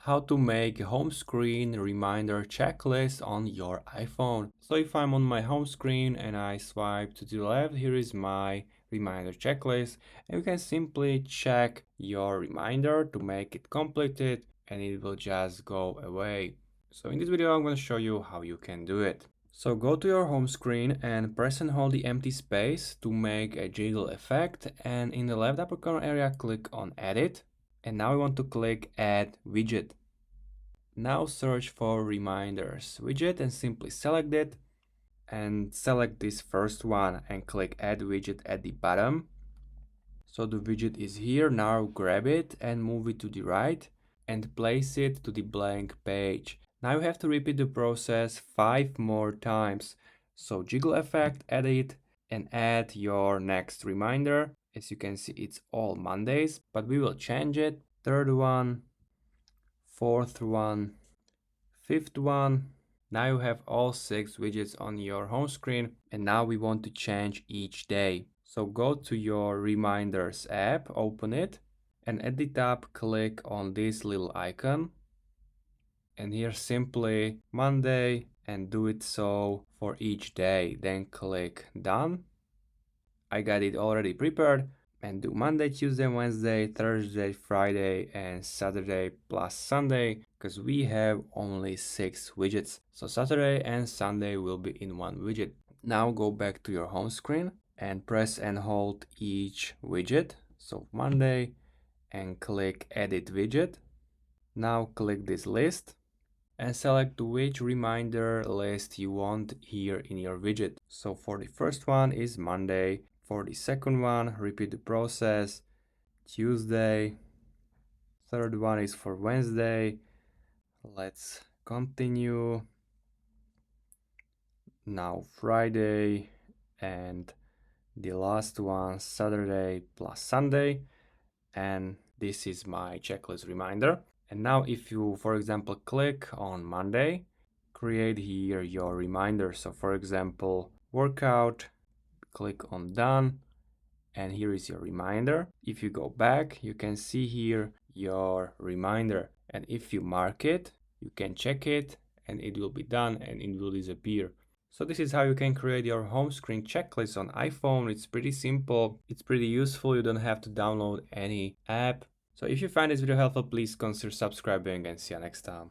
How to make a home screen reminder checklist on your iPhone. So if I'm on my home screen and I swipe to the left, here is my reminder checklist, and you can simply check your reminder to make it completed and it will just go away. So in this video I'm going to show you how you can do it. So go to your home screen and press and hold the empty space to make a jiggle effect, and in the left upper corner area click on edit. And now we want to click Add Widget. Now search for Reminders widget and simply select it. And select this first one and click Add Widget at the bottom. So the widget is here. Now grab it and move it to the right and place it to the blank page. Now you have to repeat the process 5 more times. So jiggle effect, edit, and add your next reminder. As you can see, it's all Mondays, but we will change it. Third one, fourth one, fifth one. Now you have all 6 widgets on your home screen, and now we want to change each day. So go to your Reminders app, open it, and at the top click on this little icon. And here simply Monday, and do it so for each day. Then click Done. I got it already prepared, and do Monday, Tuesday, Wednesday, Thursday, Friday, and Saturday plus Sunday, because we have only 6 widgets. So Saturday and Sunday will be in one widget. Now go back to your home screen and press and hold each widget. So Monday, and click Edit Widget. Now click this list and select which reminder list you want here in your widget. So for the first one is Monday. For the second one, repeat the process, Tuesday. Third one is for Wednesday. Let's continue. Now Friday, and the last one, Saturday plus Sunday. And this is my checklist reminder. And now if you, for example, click on Monday, create here your reminder. So for example, workout, click on Done, and here is your reminder. If you go back, you can see here your reminder. And if you mark it, you can check it and it will be done and it will disappear. So this is how you can create your home screen checklist on iPhone. It's pretty simple. It's pretty useful. You don't have to download any app. So if you find this video helpful, please consider subscribing and see you next time.